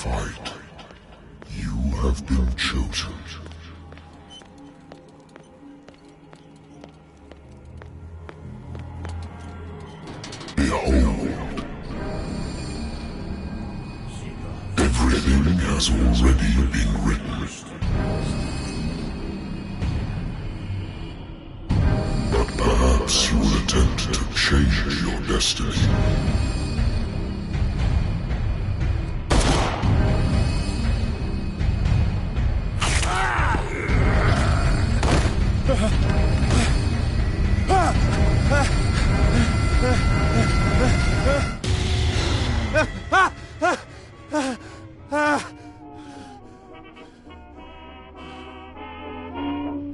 fight. You have been chosen. Behold. Everything has already been written. But perhaps you will attempt to change your destiny.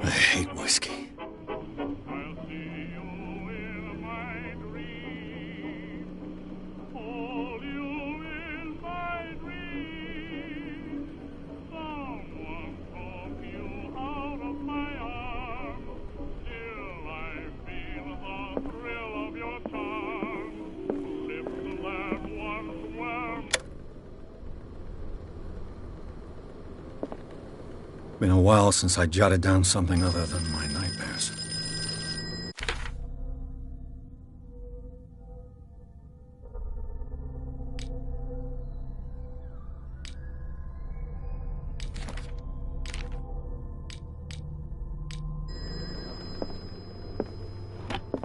I hate whiskey. Been a while since I jotted down something other than my nightmares.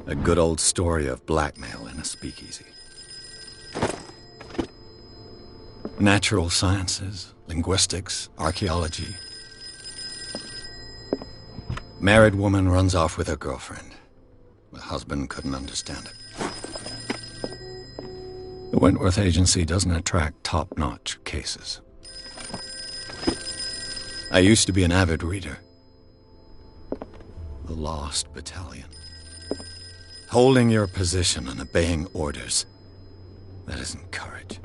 A good old story of blackmail in a speakeasy. Natural sciences, linguistics, archaeology. Married woman runs off with her girlfriend. The husband couldn't understand it. The Wentworth Agency doesn't attract top-notch cases. I used to be an avid reader. The Lost Battalion. Holding your position and obeying orders. That isn't courage.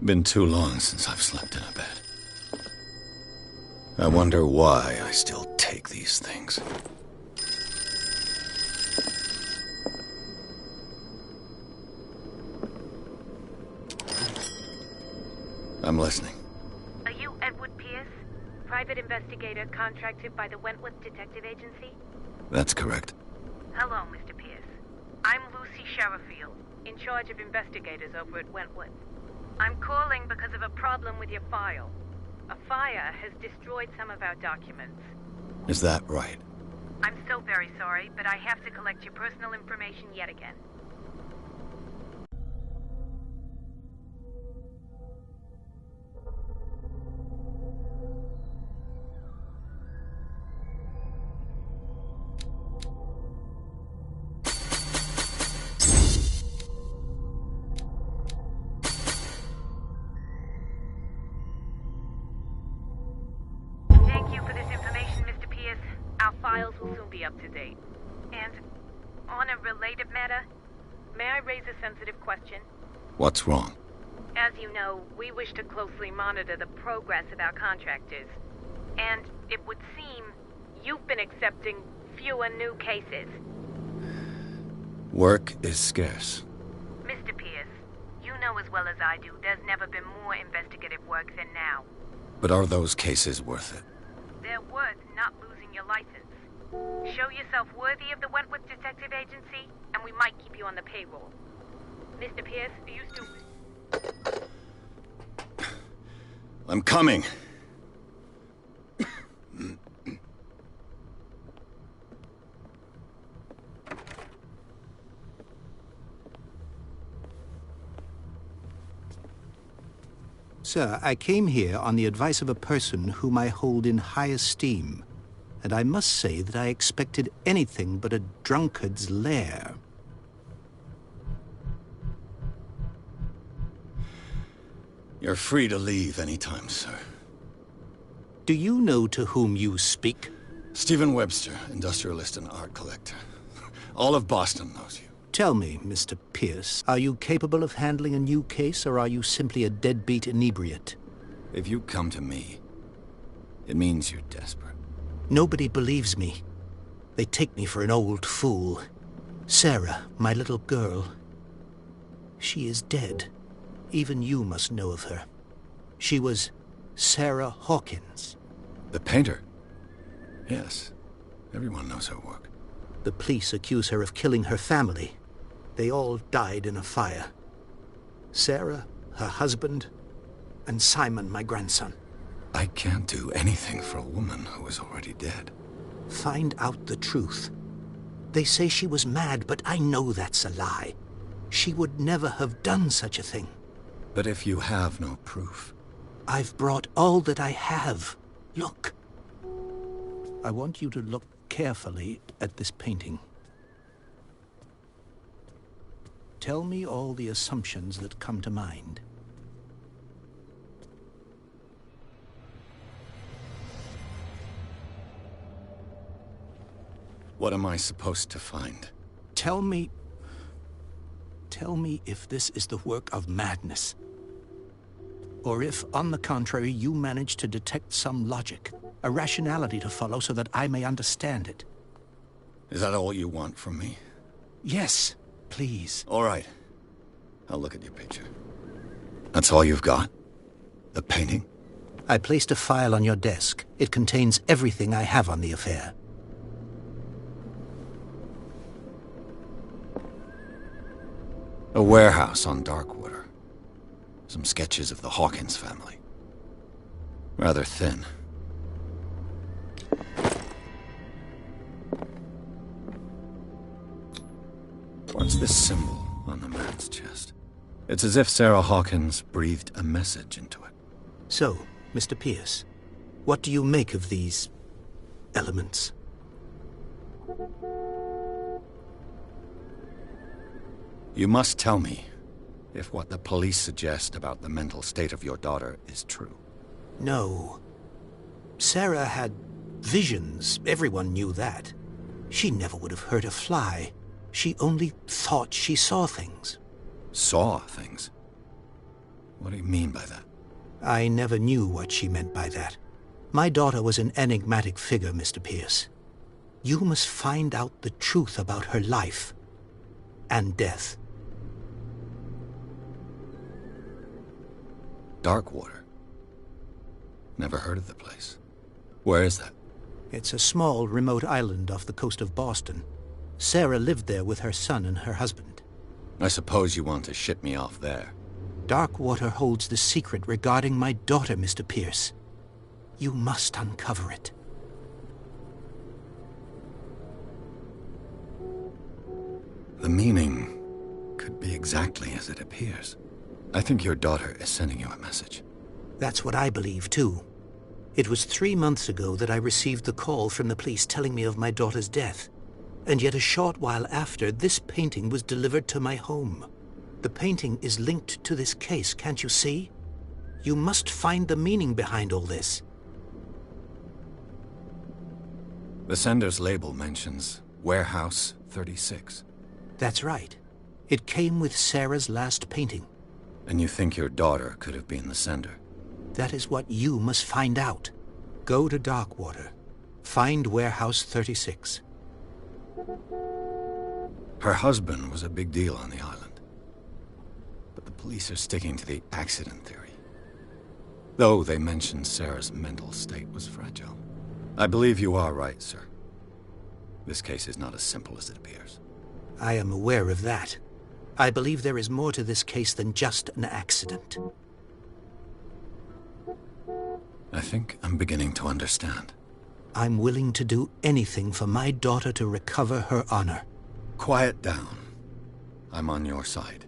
Been too long since I've slept in a bed. I wonder why I still take these things. I'm listening. Are you Edward Pierce, private investigator contracted by the Wentworth Detective Agency? That's correct. Hello, Mr. Pierce. I'm Lucy Sherifield, in charge of investigators over at Wentworth. I'm calling because of a problem with your file. A fire has destroyed some of our documents. Is that right? I'm so very sorry, but I have to collect your personal information yet again. Files will soon be up to date. And on a related matter, may I raise a sensitive question? What's wrong? As you know, we wish to closely monitor the progress of our contractors. And it would seem you've been accepting fewer new cases. Work is scarce. Mr. Pierce, you know as well as I do, there's never been more investigative work than now. But are those cases worth it? They're worth not losing your license. Show yourself worthy of the Wentworth Detective Agency, and we might keep you on the payroll. Mr. Pierce, are you still... I'm coming. Sir, I came here on the advice of a person whom I hold in high esteem, and I must say that I expected anything but a drunkard's lair. You're free to leave anytime, sir. Do you know to whom you speak? Stephen Webster, industrialist and art collector. All of Boston knows you. Tell me, Mr. Pierce, are you capable of handling a new case, or are you simply a deadbeat inebriate? If you come to me, it means you're desperate. Nobody believes me. They take me for an old fool. Sarah, my little girl, she is dead. Even you must know of her. She was Sarah Hawkins. The painter? Yes. Everyone knows her work. The police accuse her of killing her family. They all died in a fire. Sarah, her husband, and Simon, my grandson. I can't do anything for a woman who is already dead. Find out the truth. They say she was mad, but I know that's a lie. She would never have done such a thing. But if you have no proof... I've brought all that I have. Look. I want you to look carefully at this painting. Tell me all the assumptions that come to mind. What am I supposed to find? Tell me if this is the work of madness. Or if, on the contrary, you manage to detect some logic, a rationality to follow so that I may understand it. Is that all you want from me? Yes, please. All right. I'll look at your picture. That's all you've got? The painting? I placed a file on your desk. It contains everything I have on the affair. A warehouse on Darkwater. Some sketches of the Hawkins family. Rather thin. What's this symbol on the man's chest? It's as if Sarah Hawkins breathed a message into it. So, Mr. Pierce, what do you make of these elements? You must tell me if what the police suggest about the mental state of your daughter is true. No. Sarah had visions. Everyone knew that. She never would have hurt a fly. She only thought she saw things. Saw things? What do you mean by that? I never knew what she meant by that. My daughter was an enigmatic figure, Mr. Pierce. You must find out the truth about her life and death. Darkwater. Never heard of the place. Where is that? It's a small, remote island off the coast of Boston. Sarah lived there with her son and her husband. I suppose you want to ship me off there. Darkwater holds the secret regarding my daughter, Mr. Pierce. You must uncover it. The meaning could be exactly as it appears. I think your daughter is sending you a message. That's what I believe, too. It was 3 months ago that I received the call from the police telling me of my daughter's death. And yet a short while after, this painting was delivered to my home. The painting is linked to this case, can't you see? You must find the meaning behind all this. The sender's label mentions Warehouse 36. That's right. It came with Sarah's last painting. And you think your daughter could have been the sender? That is what you must find out. Go to Darkwater. Find Warehouse 36. Her husband was a big deal on the island. But the police are sticking to the accident theory. Though they mentioned Sarah's mental state was fragile. I believe you are right, sir. This case is not as simple as it appears. I am aware of that. I believe there is more to this case than just an accident. I think I'm beginning to understand. I'm willing to do anything for my daughter to recover her honor. Quiet down. I'm on your side.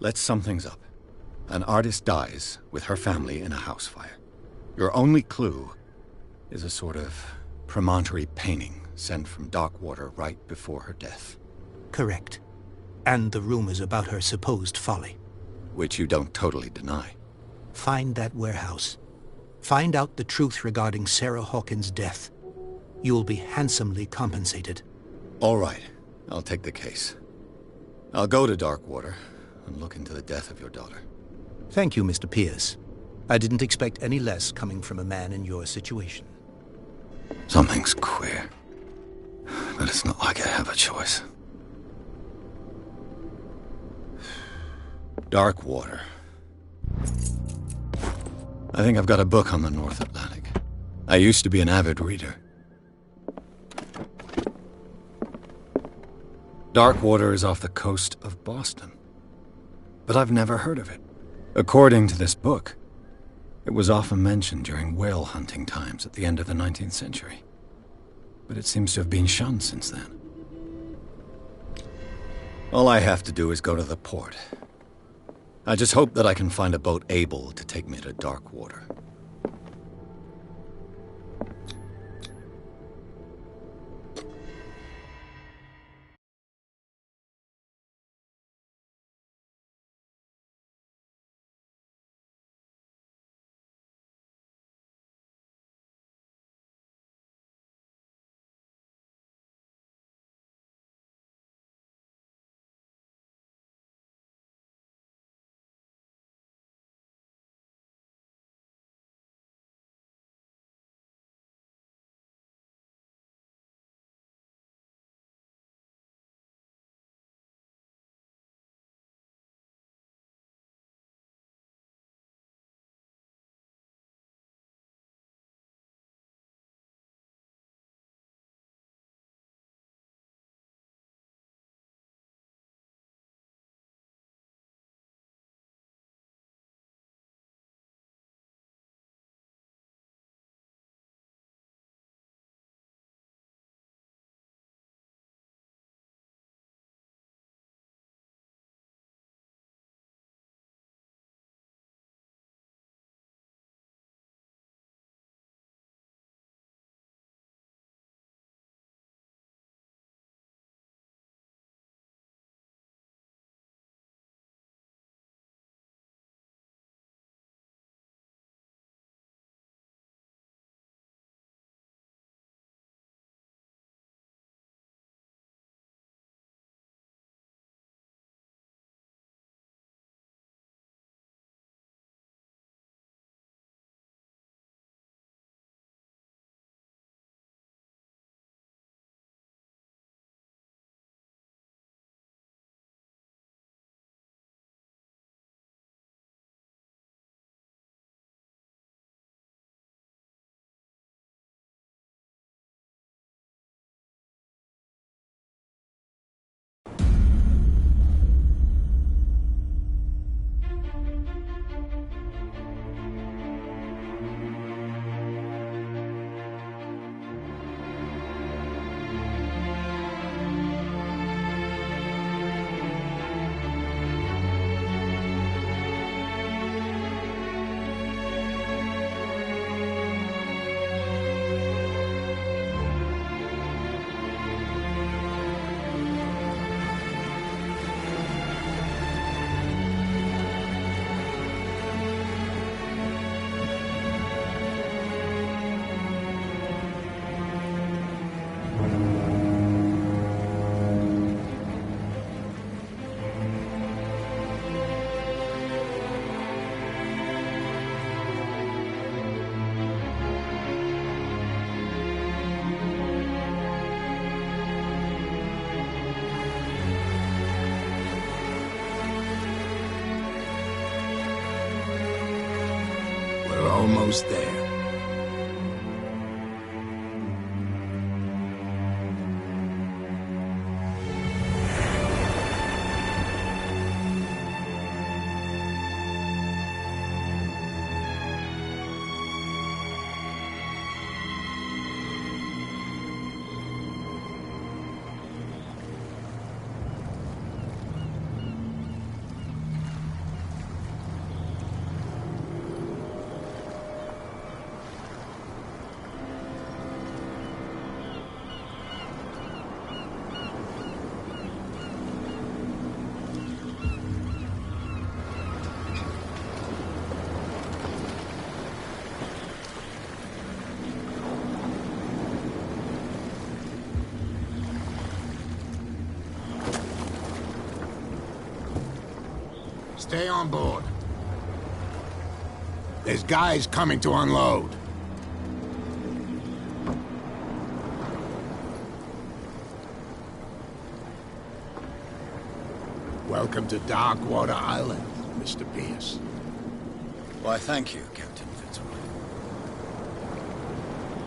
Let's sum things up. An artist dies with her family in a house fire. Your only clue is a sort of promontory painting sent from Darkwater right before her death. Correct. And the rumors about her supposed folly. Which you don't totally deny. Find that warehouse. Find out the truth regarding Sarah Hawkins' death. You'll be handsomely compensated. All right. I'll take the case. I'll go to Darkwater and look into the death of your daughter. Thank you, Mr. Pierce. I didn't expect any less coming from a man in your situation. Something's queer. But it's not like I have a choice. Darkwater. I think I've got a book on the North Atlantic. I used to be an avid reader. Darkwater is off the coast of Boston. But I've never heard of it. According to this book, it was often mentioned during whale hunting times at the end of the 19th century. But it seems to have been shunned since then. All I have to do is go to the port. I just hope that I can find a boat able to take me to Darkwater. Almost there. Stay on board. There's guys coming to unload. Welcome to Darkwater Island, Mr. Pierce. Why, thank you, Captain Fitzroy.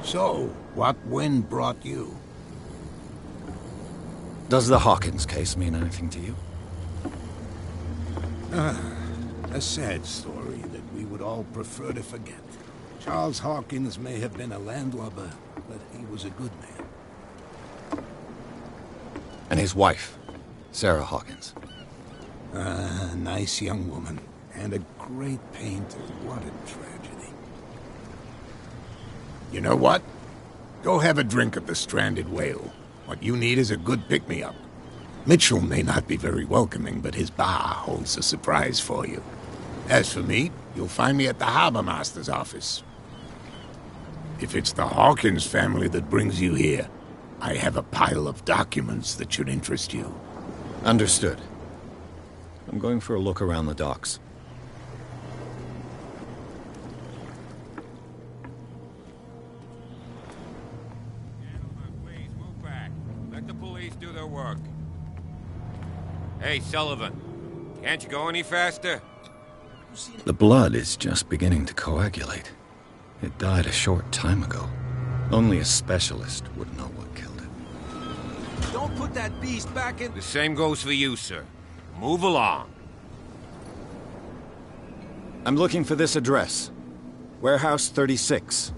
So, what wind brought you? Does the Hawkins case mean anything to you? A sad story that we would all prefer to forget. Charles Hawkins may have been a landlubber, but he was a good man. And his wife, Sarah Hawkins. A nice young woman, and a great painter. What a tragedy. You know what? Go have a drink at the Stranded Whale. What you need is a good pick-me-up. Mitchell may not be very welcoming, but his bar holds a surprise for you. As for me, you'll find me at the Harbor Master's office. If it's the Hawkins family that brings you here, I have a pile of documents that should interest you. Understood. I'm going for a look around the docks. Gentlemen, please move back. Let the police do their work. Hey, Sullivan. Can't you go any faster? The blood is just beginning to coagulate. It died a short time ago. Only a specialist would know what killed it. Don't put that beast back in... The same goes for you, sir. Move along. I'm looking for this address. Warehouse 36,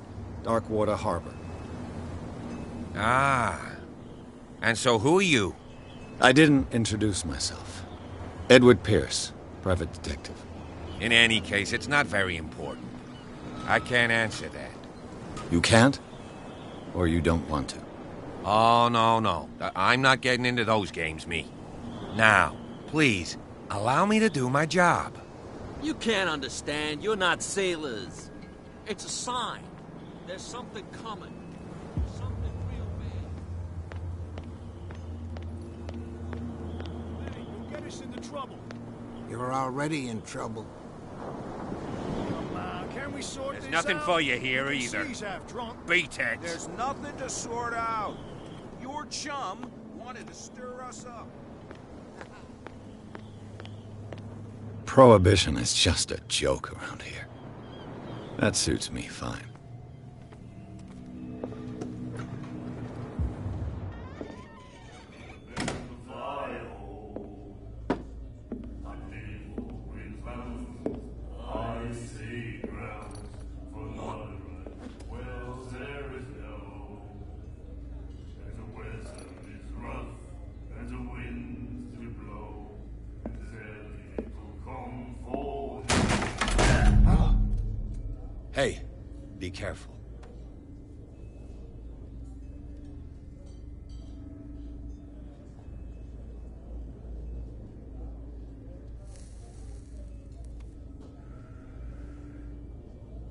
Darkwater Harbor. Ah. And so who are you? I didn't introduce myself. Edward Pierce, private detective. In any case, it's not very important. I can't answer that. You can't? Or you don't want to? Oh, no. I'm not getting into those games, me. Now, please, allow me to do my job. You can't understand. You're not sailors. It's a sign. There's something coming. Something real bad. Hey, you'll get us into trouble. You're already in trouble. Come on, can we sort There's this nothing out? for you here The either. sea's half drunk. Beatex. There's nothing to sort out. Your chum wanted to stir us up. Prohibition is just a joke around here. That suits me fine. Hey, be careful.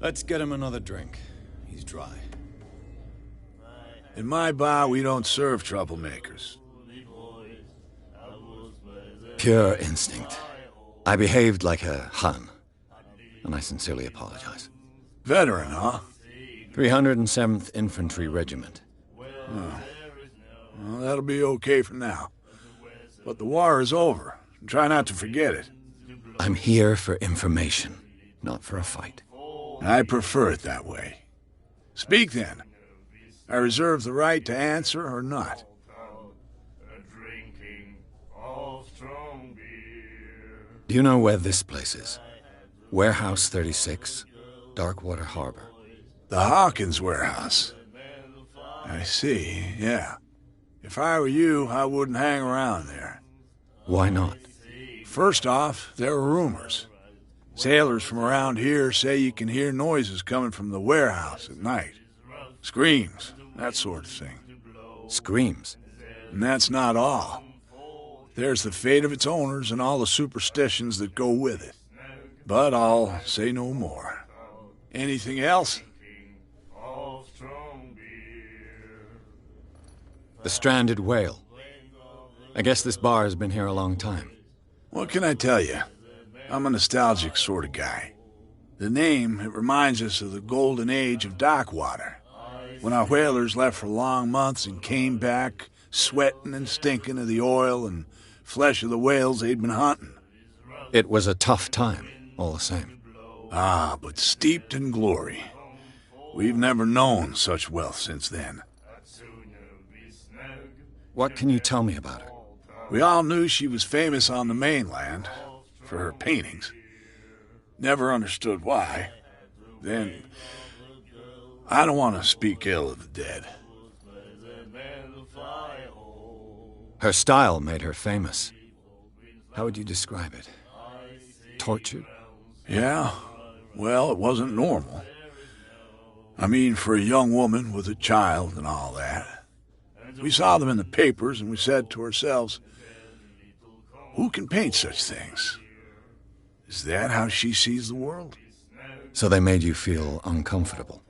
Let's get him another drink. He's dry. In my bar, we don't serve troublemakers. Pure instinct. I behaved like a Hun, and I sincerely apologize. Veteran, huh? 307th Infantry Regiment. Well, that'll be okay for now. But the war is over. Try not to forget it. I'm here for information, not for a fight. I prefer it that way. Speak then. I reserve the right to answer or not. Do you know where this place is? Warehouse 36, Darkwater Harbor. The Hawkins warehouse. I see, yeah. If I were you, I wouldn't hang around there. Why not? First off, there are rumors. Sailors from around here say you can hear noises coming from the warehouse at night. Screams, that sort of thing. Screams? And that's not all. There's the fate of its owners and all the superstitions that go with it. But I'll say no more. Anything else? The Stranded Whale. I guess this bar has been here a long time. What can I tell you? I'm a nostalgic sort of guy. The name, it reminds us of the golden age of dockwater, when our whalers left for long months and came back sweating and stinking of the oil and flesh of the whales they'd been hunting. It was a tough time, all the same. Ah, but steeped in glory. We've never known such wealth since then. What can you tell me about her? We all knew she was famous on the mainland for her paintings. Never understood why. Then, I don't want to speak ill of the dead. Her style made her famous. How would you describe it? Tortured? Yeah, well, it wasn't normal. I mean, for a young woman with a child and all that. We saw them in the papers and we said to ourselves, who can paint such things? Is that how she sees the world? So they made you feel uncomfortable?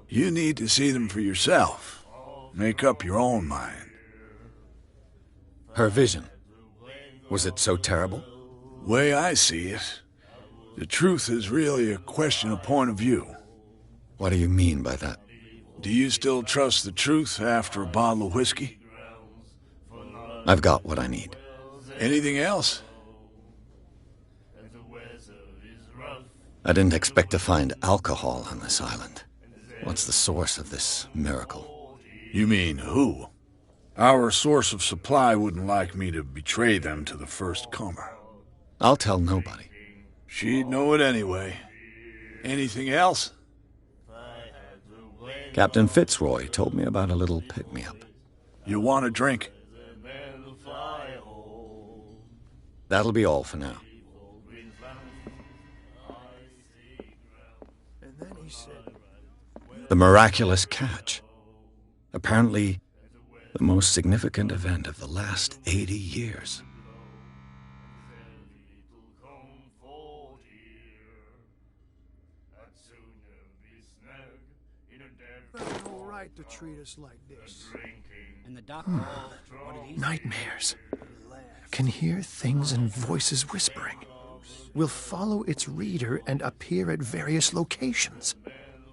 You need to see them for yourself. Make up your own mind. Her vision, was it so terrible? Way I see it, the truth is really a question of point of view. What do you mean by that? Do you still trust the truth after a bottle of whiskey? I've got what I need. Anything else? I didn't expect to find alcohol on this island. What's the source of this miracle? You mean who? Our source of supply wouldn't like me to betray them to the first comer. I'll tell nobody. She'd know it anyway. Anything else? Captain Fitzroy told me about a little pick-me-up. You want a drink? That'll be all for now. The miraculous catch. Apparently, the most significant event of the last 80 years. No right to treat us like this. And the doctor, what did he say? Nightmares. Can hear things and voices whispering. Will follow its reader and appear at various locations.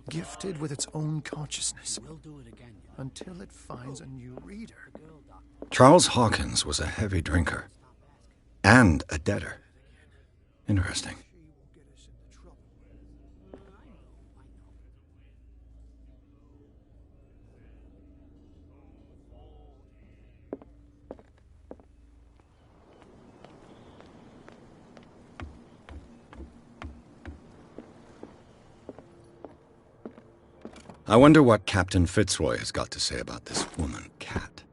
Gifted with its own consciousness. We'll do it again. Until it finds a new reader. Charles Hawkins was a heavy drinker. And a debtor. Interesting. I wonder what Captain Fitzroy has got to say about this woman, Kat.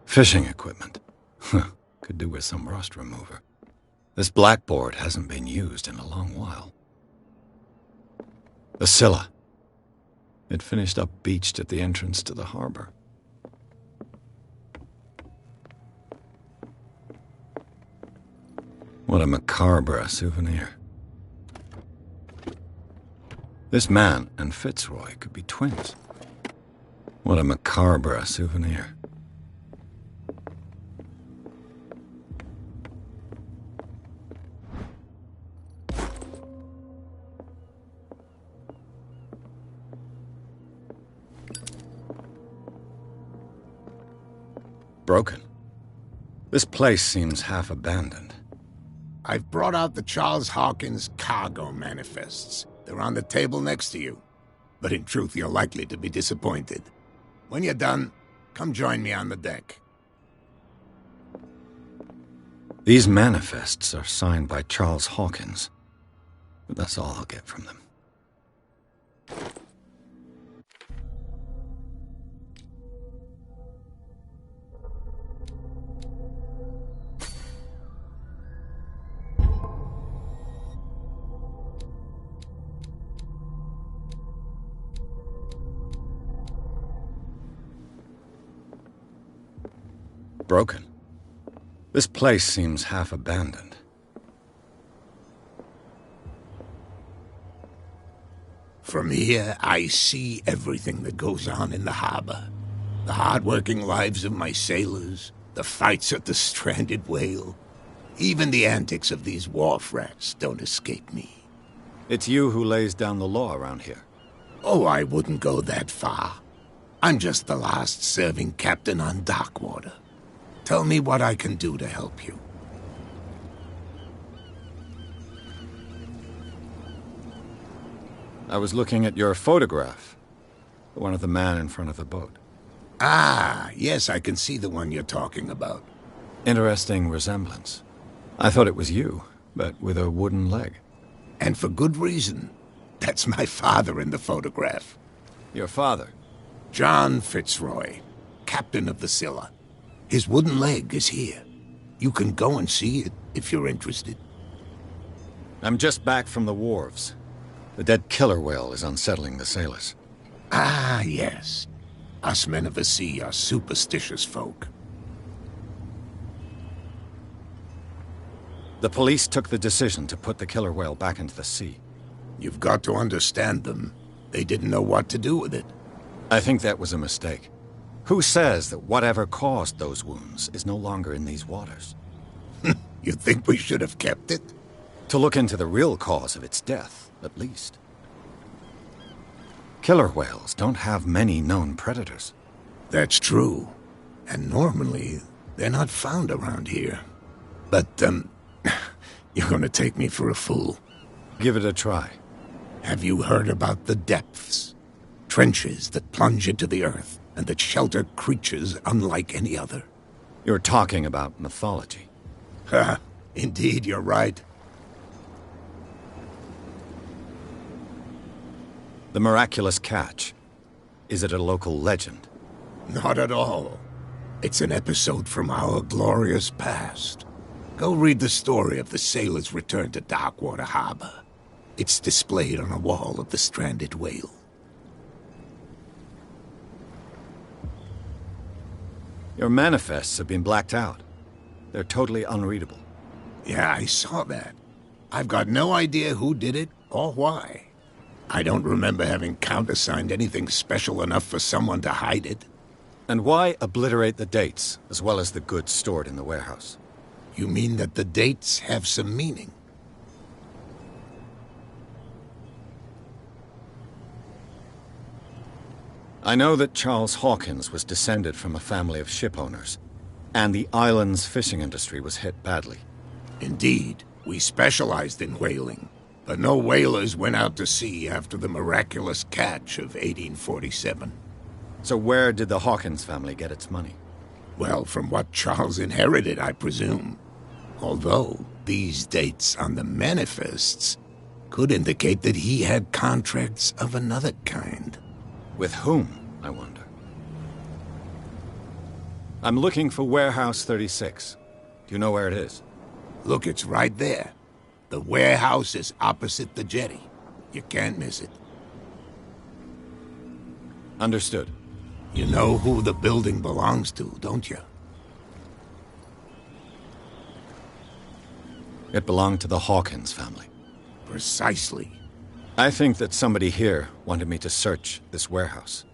Fishing equipment. Could do with some rust remover. This blackboard hasn't been used in a long while. The Scylla. It finished up beached at the entrance to the harbor. What a macabre souvenir. This man and Fitzroy could be twins. What a macabre souvenir. Broken. This place seems half abandoned. I've brought out the Charles Hawkins cargo manifests. They're on the table next to you. But in truth, you're likely to be disappointed. When you're done, come join me on the deck. These manifests are signed by Charles Hawkins. But that's all I'll get from them. Broken. This place seems half abandoned. From here, I see everything that goes on in the harbor. The hard-working lives of my sailors, the fights at the stranded whale. Even the antics of these wharf rats don't escape me. It's you who lays down the law around here. Oh, I wouldn't go that far. I'm just the last serving captain on Darkwater. Tell me what I can do to help you. I was looking at your photograph. The one of the man in front of the boat. Ah, yes, I can see the one you're talking about. Interesting resemblance. I thought it was you, but with a wooden leg. And for good reason. That's my father in the photograph. Your father? John Fitzroy, captain of the Scylla. His wooden leg is here. You can go and see it if you're interested. I'm just back from the wharves. The dead killer whale is unsettling the sailors. Ah, yes. Us men of the sea are superstitious folk. The police took the decision to put the killer whale back into the sea. You've got to understand them. They didn't know what to do with it. I think that was a mistake. Who says that whatever caused those wounds is no longer in these waters? You think we should have kept it? To look into the real cause of its death, at least. Killer whales don't have many known predators. That's true. And normally, they're not found around here. But, you're gonna take me for a fool. Give it a try. Have you heard about the depths? Trenches that plunge into the earth and that shelter creatures unlike any other. You're talking about mythology. Ha! Indeed, you're right. The miraculous catch. Is it a local legend? Not at all. It's an episode from our glorious past. Go read the story of the sailor's return to Darkwater Harbor. It's displayed on a wall of the stranded whale. Your manifests have been blacked out. They're totally unreadable. Yeah, I saw that. I've got no idea who did it or why. I don't remember having countersigned anything special enough for someone to hide it. And why obliterate the dates, as well as the goods stored in the warehouse? You mean that the dates have some meaning? I know that Charles Hawkins was descended from a family of ship owners, and the island's fishing industry was hit badly. Indeed, we specialized in whaling, but no whalers went out to sea after the miraculous catch of 1847. So where did the Hawkins family get its money? Well, from what Charles inherited, I presume. Although, these dates on the manifests could indicate that he had contracts of another kind. With whom, I wonder? I'm looking for Warehouse 36. Do you know where it is? Look, it's right there. The warehouse is opposite the jetty. You can't miss it. Understood. You know who the building belongs to, don't you? It belonged to the Hawkins family. Precisely. I think that somebody here wanted me to search this warehouse.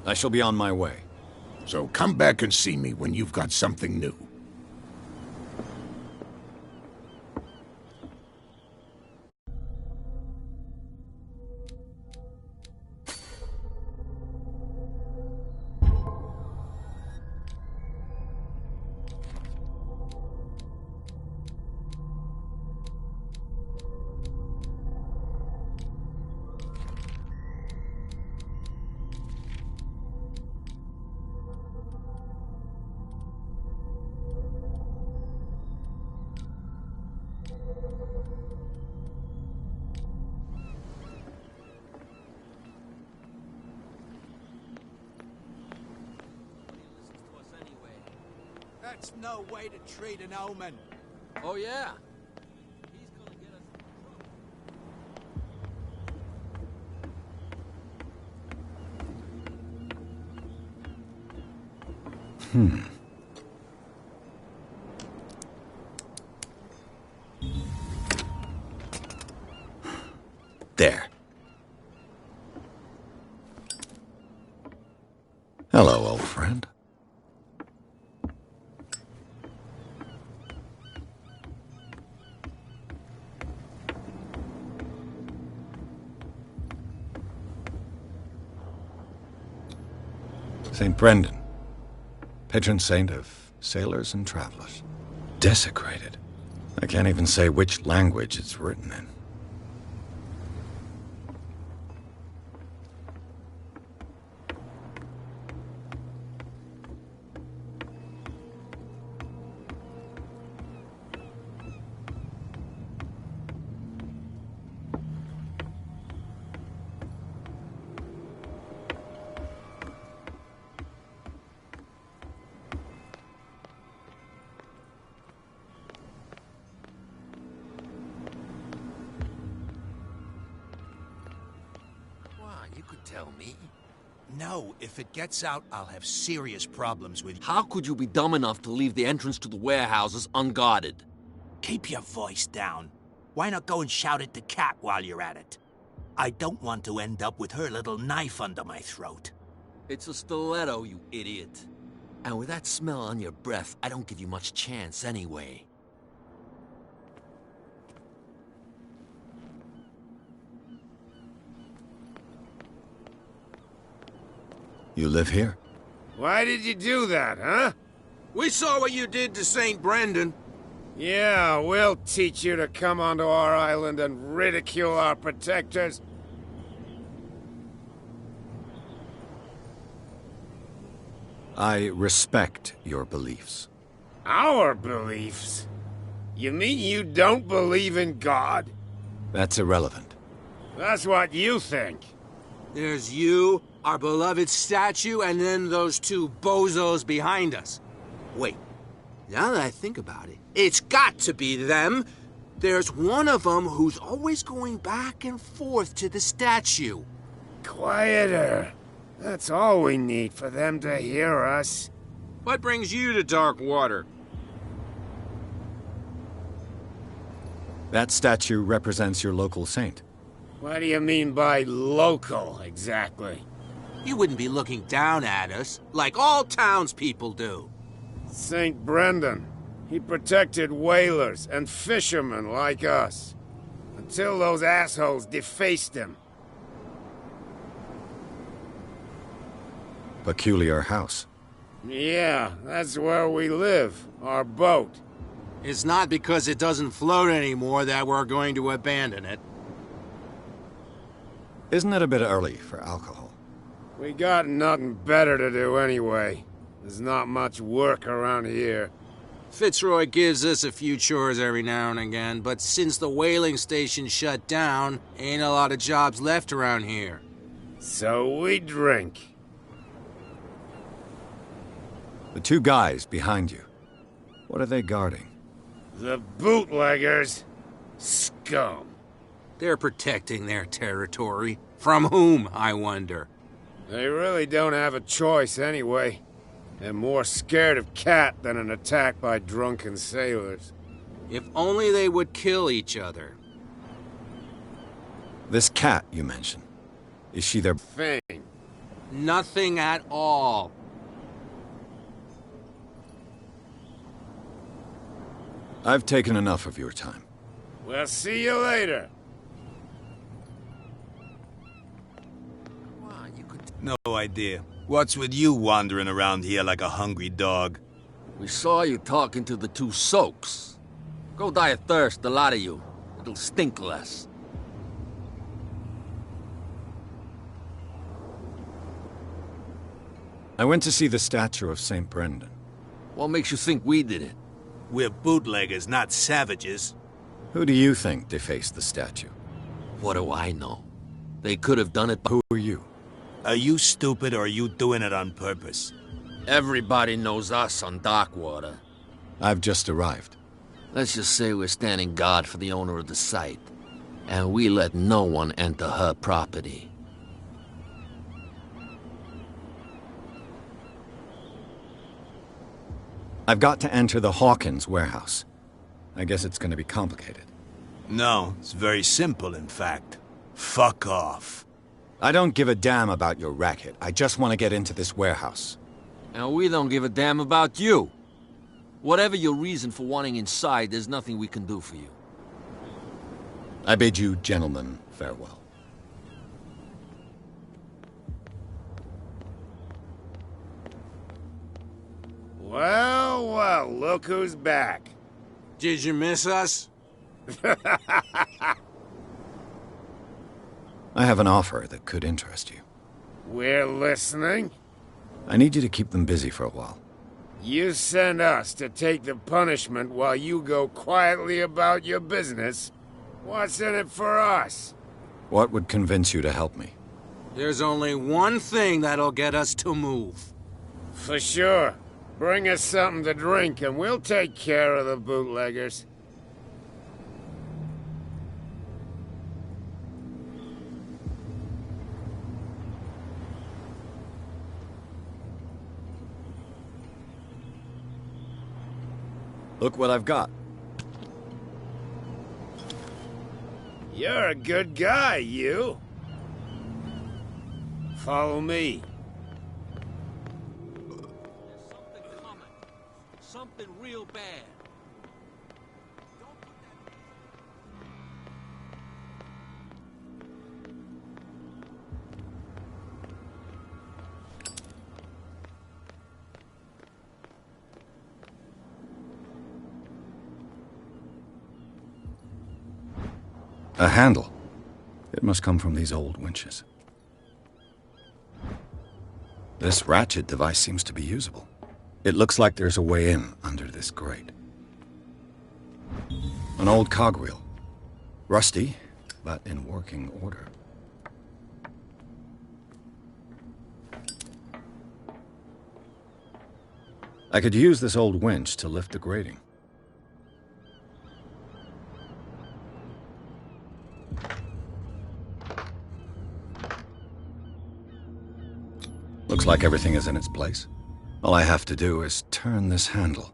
I shall be on my way. So come back and see me when you've got something new. That's no way to treat an omen. Oh, yeah? There. Hello, old friend. St. Brendan, patron saint of sailors and travelers. Desecrated. I can't even say which language it's written in. Tell me. No, if it gets out, I'll have serious problems with you. How could you be dumb enough to leave the entrance to the warehouses unguarded? Keep your voice down. Why not go and shout at the cat while you're at it? I don't want to end up with her little knife under my throat. It's a stiletto, you idiot. And with that smell on your breath, I don't give you much chance anyway. You live here? Why did you do that, huh? We saw what you did to St. Brendan. Yeah, we'll teach you to come onto our island and ridicule our protectors. I respect your beliefs. Our beliefs? You mean you don't believe in God? That's irrelevant. That's what you think. There's you, our beloved statue, and then those two bozos behind us. Wait, now that I think about it, it's got to be them. There's one of them who's always going back and forth to the statue. Quieter. That's all we need for them to hear us. What brings you to Darkwater? That statue represents your local saint. What do you mean by local, exactly? You wouldn't be looking down at us, like all townspeople do. St. Brendan. He protected whalers and fishermen like us. Until those assholes defaced him. Peculiar house. Yeah, that's where we live. Our boat. It's not because it doesn't float anymore that we're going to abandon it. Isn't it a bit early for alcohol? We got nothing better to do anyway. There's not much work around here. Fitzroy gives us a few chores every now and again, but since the whaling station shut down, ain't a lot of jobs left around here. So we drink. The two guys behind you. What are they guarding? The bootleggers. Scum. They're protecting their territory. From whom, I wonder? They really don't have a choice anyway. They're more scared of Kat than an attack by drunken sailors. If only they would kill each other. This Kat you mentioned. Is she their thing? Nothing at all. I've taken enough of your time. We'll see you later. No idea. What's with you wandering around here like a hungry dog? We saw you talking to the two soaks. Go die of thirst, the lot of you. It'll stink less. I went to see the statue of St. Brendan. What makes you think we did it? We're bootleggers, not savages. Who do you think defaced the statue? What do I know? They could have done it, but who are you? Are you stupid or are you doing it on purpose? Everybody knows us on Darkwater. I've just arrived. Let's just say we're standing guard for the owner of the site. And we let no one enter her property. I've got to enter the Hawkins warehouse. I guess it's going to be complicated. No, it's very simple, in fact. Fuck off. I don't give a damn about your racket. I just want to get into this warehouse. And we don't give a damn about you. Whatever your reason for wanting inside, there's nothing we can do for you. I bid you gentlemen farewell. Well, well, look who's back. Did you miss us? I have an offer that could interest you. We're listening. I need you to keep them busy for a while. You send us to take the punishment while you go quietly about your business. What's in it for us? What would convince you to help me? There's only one thing that'll get us to move. For sure. Bring us something to drink and we'll take care of the bootleggers. Look what I've got. You're a good guy, you. Follow me. There's something coming. Something real bad. A handle. It must come from these old winches. This ratchet device seems to be usable. It looks like there's a way in under this grate. An old cogwheel. Rusty, but in working order. I could use this old winch to lift the grating. Looks like everything is in its place. All I have to do is turn this handle.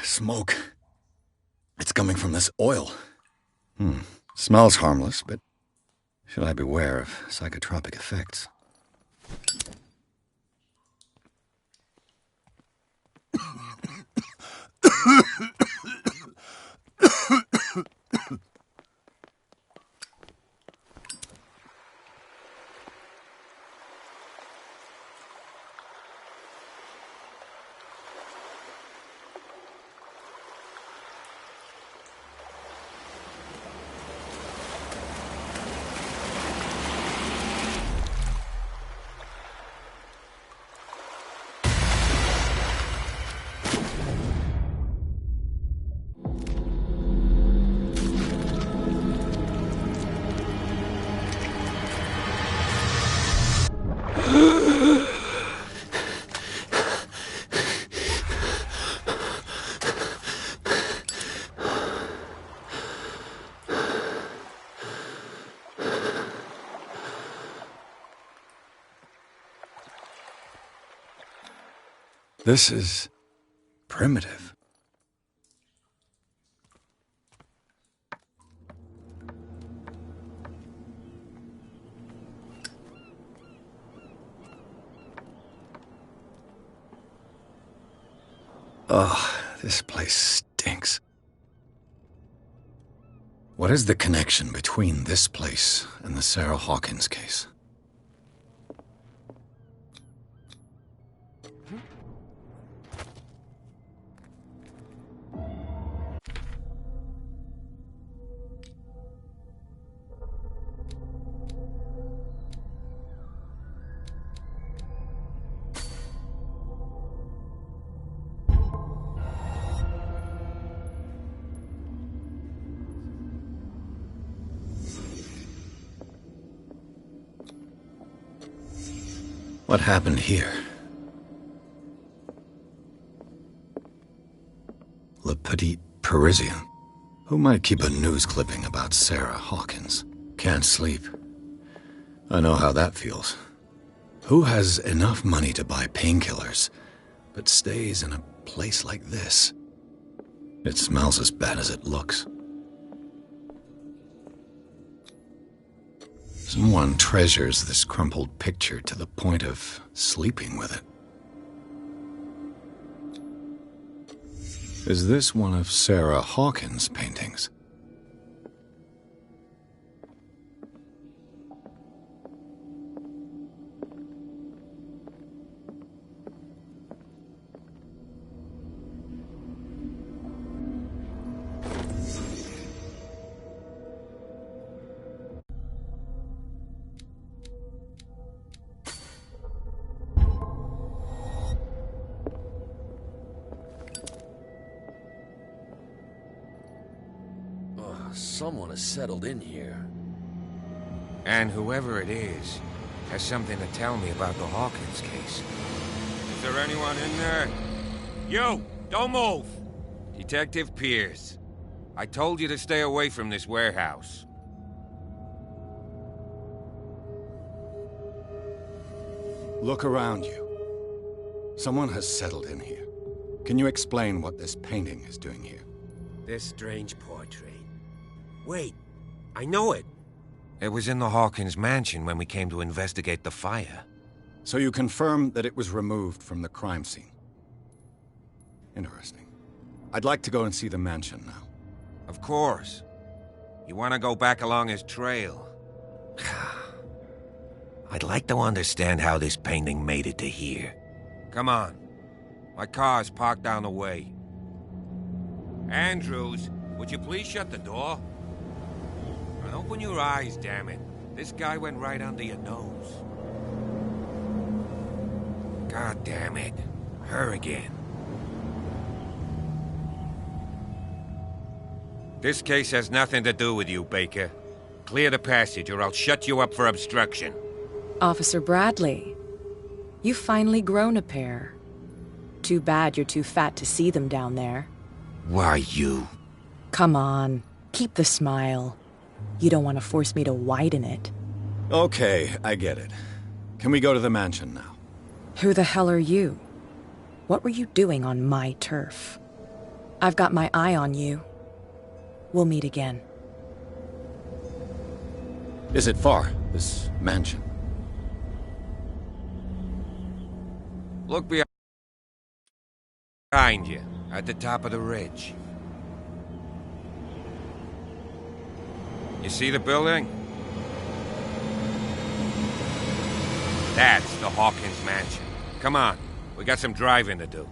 Smoke. It's coming from this oil. Smells harmless, but should I beware of psychotropic effects? This is primitive. Ugh, this place stinks. What is the connection between this place and the Sarah Hawkins case? What happened here? Le Petit Parisien. Who might keep a news clipping about Sarah Hawkins? Can't sleep. I know how that feels. Who has enough money to buy painkillers but stays in a place like this. It smells as bad as it looks. Someone treasures this crumpled picture to the point of sleeping with it. Is this one of Sarah Hawkins' paintings? Someone has settled in here. And whoever it is has something to tell me about the Hawkins case. Is there anyone in there? You! Don't move! Detective Pierce. I told you to stay away from this warehouse. Look around you. Someone has settled in here. Can you explain what this painting is doing here? This strange portrait. Wait, I know it. It was in the Hawkins mansion when we came to investigate the fire. So you confirm that it was removed from the crime scene? Interesting. I'd like to go and see the mansion now. Of course. You want to go back along his trail? I'd like to understand how this painting made it to here. Come on. My car's parked down the way. Andrews, would you please shut the door? And open your eyes, damn it. This guy went right under your nose. God damn it. Her again. This case has nothing to do with you, Baker. Clear the passage or I'll shut you up for obstruction. Officer Bradley, you've finally grown a pair. Too bad you're too fat to see them down there. Why, you... Come on, keep the smile. You don't want to force me to widen it. Okay, I get it. Can we go to the mansion now? Who the hell are you? What were you doing on my turf? I've got my eye on you. We'll meet again. Is it far, this mansion? Look behind you, at the top of the ridge. You see the building? That's the Hawkins mansion. Come on, we got some driving to do.